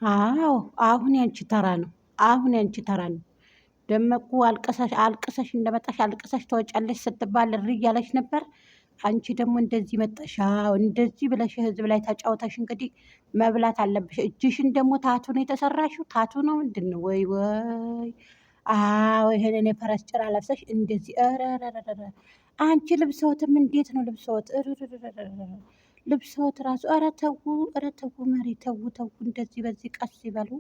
አዎ አሁን ያንቺ ተራ ነው። አሁን ያንቺ ተራ ነው። ደመቁ አልቅሰሽ አልቅሰሽ እንደመጣሽ አልቅሰሽ ትወጫለሽ ስትባል እሪ እያለች ነበር። አንቺ ደግሞ እንደዚህ መጣሽ። አዎ እንደዚህ ብለሽ ህዝብ ላይ ተጫውተሽ እንግዲህ መብላት አለብሽ። እጅሽን ደግሞ ታቱ ነው የተሰራሽው። ታቱ ነው ምንድን ነው? ወይ ወይ! አዎ ይሄንን የፈረስ ጭራ ለብሰሽ እንደዚህ አንቺ ልብሶትም እንዴት ነው ልብሶት? ልብሶት ራሱ ኧረ ተው መሪ ተው ተው፣ እንደዚህ በዚህ ቀስ ይበሉ።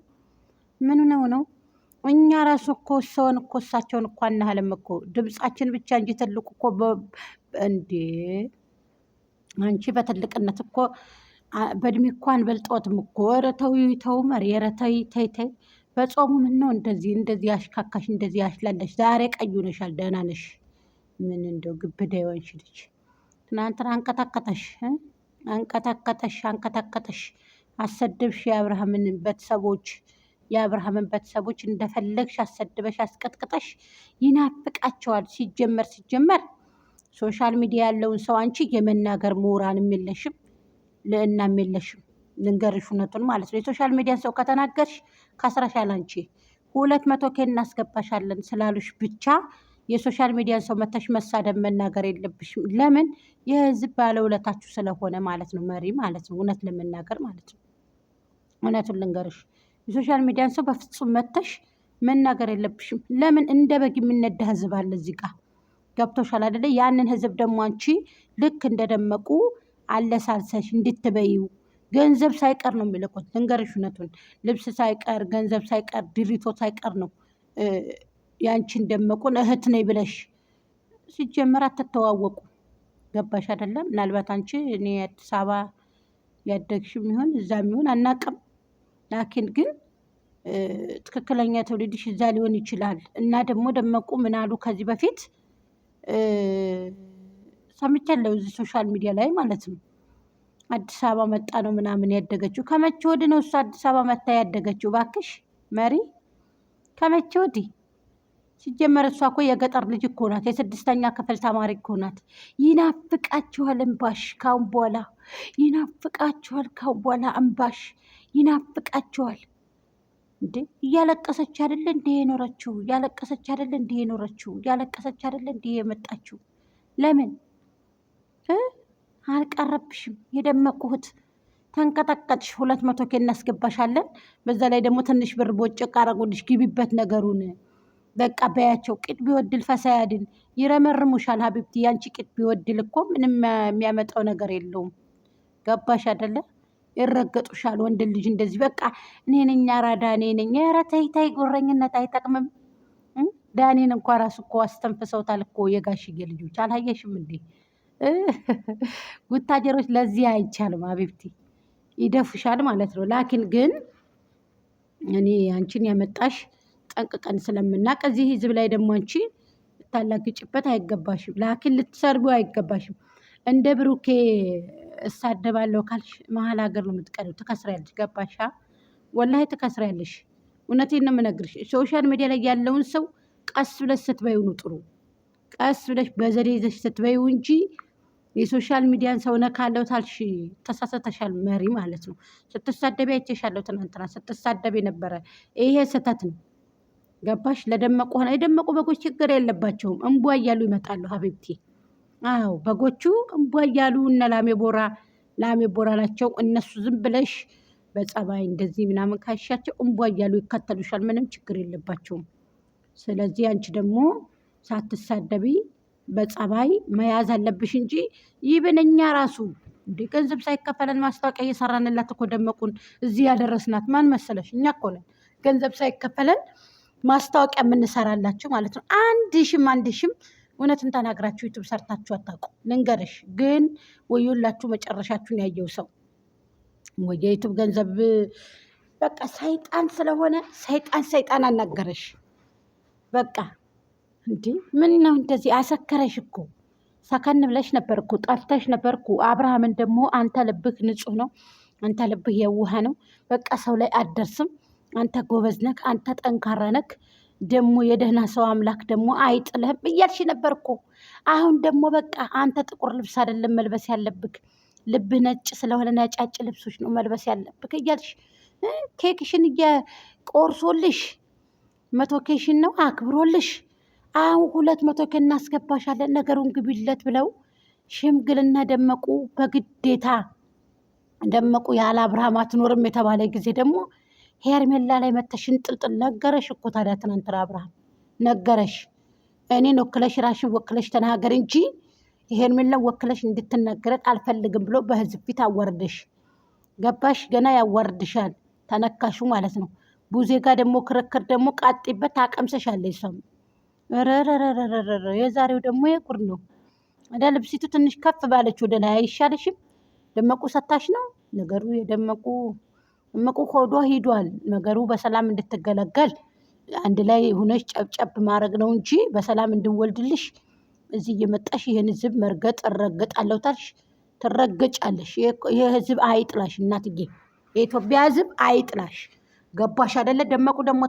ምን ነው ነው? እኛ ራሱ እኮ ሰውን እኮ እሳቸውን እኮ አናህልም እኮ ድምጻችን ብቻ እንጂ ትልቁ እኮ እንዴ! አንቺ በትልቅነት እኮ በእድሜ እኮ አንበልጦትም እኮ። ኧረ ተው ተው መሪ፣ ኧረ ተይ ተይ ተይ። በጾሙ ምን ነው እንደዚህ እንደዚህ ያሽካካሽ እንደዚህ ያሽላለሽ? ዛሬ ቀይ ሆነሻል። ደህና ነሽ? ምን እንደው ግብዳ የሆንሽ ልጅ ትናንትና አንቀጠቀጠሽ አንቀጠቀጠሽ፣ አሰድብሽ የአብርሃምን ቤተሰቦች እንደፈለግሽ አሰድበሽ አስቀጥቅጠሽ። ይናፍቃቸዋል። ሲጀመር ሶሻል ሚዲያ ያለውን ሰው አንቺ የመናገር ምሁራንም የለሽም ልዕናም የለሽም። ልንገርሽ እውነቱን ማለት ነው። የሶሻል ሚዲያን ሰው ከተናገርሽ ከስረሻል። አንቺ 200K እናስገባሻለን ስላሉሽ ብቻ የሶሻል ሚዲያን ሰው መተሽ መሳደብ መናገር የለብሽም። ለምን? የህዝብ ባለውለታችሁ ስለሆነ ማለት ነው። መሪ ማለት ነው። እውነት ለመናገር ማለት ነው። እውነቱን ልንገርሽ የሶሻል ሚዲያን ሰው በፍጹም መተሽ መናገር የለብሽም። ለምን? እንደ በግ የሚነዳ ህዝብ አለ እዚህ ጋር። ገብቶሻል አይደለ? ያንን ህዝብ ደግሞ አንቺ ልክ እንደደመቁ አለሳልሰሽ እንድትበይው ገንዘብ ሳይቀር ነው የሚልኩት። ልንገርሽ እውነቱን፣ ልብስ ሳይቀር ገንዘብ ሳይቀር ድሪቶ ሳይቀር ነው ያንቺን ደመቁን እህት ነኝ ብለሽ። ሲጀመር አትተዋወቁ። ገባሽ አይደለም? ምናልባት አንቺ እኔ አዲስ አበባ ያደግሽም ይሁን እዛም ይሁን አናቅም። ላኪን ግን ትክክለኛ ትውልድሽ እዛ ሊሆን ይችላል። እና ደግሞ ደመቁ ምን አሉ ከዚህ በፊት ሰምቻለሁ፣ እዚህ ሶሻል ሚዲያ ላይ ማለት ነው። አዲስ አበባ መጣ ነው ምናምን ያደገችው። ከመቼ ወዲህ ነው እሱ አዲስ አበባ መጣ ያደገችው? ባክሽ መሪ፣ ከመቼ ወዲህ? ሲጀመር እሷ እኮ የገጠር ልጅ እኮ ናት። የ6ኛ ክፍል ተማሪ እኮ ናት። ይናፍቃችኋል እንባሽ ካሁን በኋላ ይናፍቃችኋል። ካሁን በኋላ እንባሽ ይናፍቃችኋል። እንዴ እያለቀሰች አይደለ እንዴ የኖረችው? እያለቀሰች አይደለ እንዴ የኖረችው? እያለቀሰች አይደለ እንዴ የመጣችው? ለምን አልቀረብሽም? የደመቁት ተንቀጠቀጥሽ። 200K እናስገባሻለን። በዛ ላይ ደግሞ ትንሽ ብር ቦጭቅ አረጉልሽ። ግቢበት ነገሩን በቃ በያቸው። ቂጥ ቢወድል ፈሳያድን ይረመርሙሻል። ሀቢብቲ ያንቺ ቂጥ ቢወድል እኮ ምንም የሚያመጣው ነገር የለውም። ገባሽ አይደለ? ይረገጡሻል። ወንድ ልጅ እንደዚህ በቃ እኔ ነኝ አራዳ እኔ ነኝ። ኧረ ተይ ተይ፣ ጉረኝነት አይጠቅምም። ዳኔን እንኳ ራሱ እኮ አስተንፍሰውታል እኮ የጋሽዬ ልጆች። አላየሽም እንዴ? ጉታጀሮች ለዚህ አይቻልም። ሀቢብቲ ይደፉሻል ማለት ነው። ላኪን ግን እኔ አንቺን ያመጣሽ ጠንቅቀን ስለምናቅ እዚህ ህዝብ ላይ ደግሞ አንቺ ልታላግጭበት አይገባሽም። ላኪን ልትሰርቢው አይገባሽም። እንደ ብሩኬ እሳደባለሁ ካልሽ መሀል ሀገር ነው የምትቀሪው። ትከስሪያለሽ። ገባሻ? ወላሂ ትከስሪያለሽ። እውነቴን ነው የምነግርሽ። ሶሻል ሚዲያ ላይ ያለውን ሰው ቀስ ብለሽ ስትበይው ነው ጥሩ። ቀስ ብለሽ በዘዴ ይዘሽ ስትበይው እንጂ የሶሻል ሚዲያን ሰው ነካለው ታልሽ ተሳሰተሻል። መሪ ማለት ነው። ስትሳደቢ አይቼሻለሁ። ትናንትና ስትሳደቢ ነበረ። ይሄ ስህተት ነው። ገባሽ? ለደመቁ ሆነ የደመቁ በጎች ችግር የለባቸውም። እንቧ እያሉ ይመጣሉ ሀቢብቲ። አዎ በጎቹ እንቧ እያሉ እነ ላሜ ቦራ ናቸው እነሱ። ዝም ብለሽ በጸባይ እንደዚህ ምናምን ካሻቸው እንቧ እያሉ ይከተሉሻል። ምንም ችግር የለባቸውም። ስለዚህ አንቺ ደግሞ ሳትሳደቢ በጸባይ መያዝ አለብሽ እንጂ ይብን እኛ ራሱ እንደ ገንዘብ ሳይከፈለን ማስታወቂያ እየሰራንላት እኮ ደመቁን እዚህ ያደረስናት ማን መሰለሽ? እኛ እኮ ነን። ገንዘብ ሳይከፈለን ማስታወቂያ የምንሰራላችሁ ማለት ነው። አንድ ሺም እውነትን ተናግራችሁ ዩቱብ ሰርታችሁ አታውቁ። ልንገርሽ ግን ወዮላችሁ መጨረሻችሁን ያየው ሰው ወይ የዩቱብ ገንዘብ በቃ ሰይጣን ስለሆነ ሰይጣን አናገረሽ። በቃ እንዴ ምን ነው እንደዚህ አሰከረሽ እኮ። ሰከን ብለሽ ነበር እኮ፣ ጠፍተሽ ነበር እኮ። አብርሃምን ደግሞ አንተ ልብህ ንጹህ ነው፣ አንተ ልብህ የዋህ ነው። በቃ ሰው ላይ አትደርስም። አንተ ጎበዝ ነክ፣ አንተ ጠንካራ ነክ፣ ደግሞ የደህና ሰው አምላክ ደግሞ አይጥልህም እያልሽ ነበር እኮ። አሁን ደግሞ በቃ አንተ ጥቁር ልብስ አይደለም መልበስ ያለብክ፣ ልብህ ነጭ ስለሆነ ነጫጭ ልብሶች ነው መልበስ ያለብክ እያልሽ ኬክሽን ቆርሶልሽ 100ኬሽን ነው አክብሮልሽ አሁን 200ኬ እናስገባሻለን ነገሩን ግቢለት ብለው ሽምግልና ደመቁ በግዴታ ደመቁ ያለ አብርሃም አትኖርም የተባለ ጊዜ ደግሞ ሄርሜላ ላይ መተሽ እንጥልጥል ነገረሽ እኮ ታዲያ ትናንትና አብርሃም ነገረሽ። እኔን ወክለሽ ራሽን ወክለሽ ተናገር እንጂ ሄርሜላን ወክለሽ እንድትናገረት አልፈልግም ብሎ በህዝብ ፊት አወርደሽ ገባሽ። ገና ያዋርድሻል ተነካሹ ማለት ነው። ቡዜ ጋር ደግሞ ክርክር ደግሞ ቃጢበት ታቀምሰሻለች። እሷም የዛሬው ደግሞ የቁር ነው። ወደ ልብሲቱ ትንሽ ከፍ ባለች ወደ ላይ አይሻልሽም? ደመቁ ሰታሽ ነው ነገሩ። ደመቁ ሆዷ ሂዷል ነገሩ። በሰላም እንድትገለገል አንድ ላይ ሆነሽ ጨብጨብ ማድረግ ነው እንጂ በሰላም እንድወልድልሽ እዚህ እየመጣሽ ይሄን ህዝብ መርገጥ እረገጣለሁ ታልሽ ትረገጫለሽ። ይሄ ህዝብ አይጥላሽ እናትዬ፣ የኢትዮጵያ ህዝብ አይጥላሽ። ገባሽ አይደለ? ደመቁ ደግሞ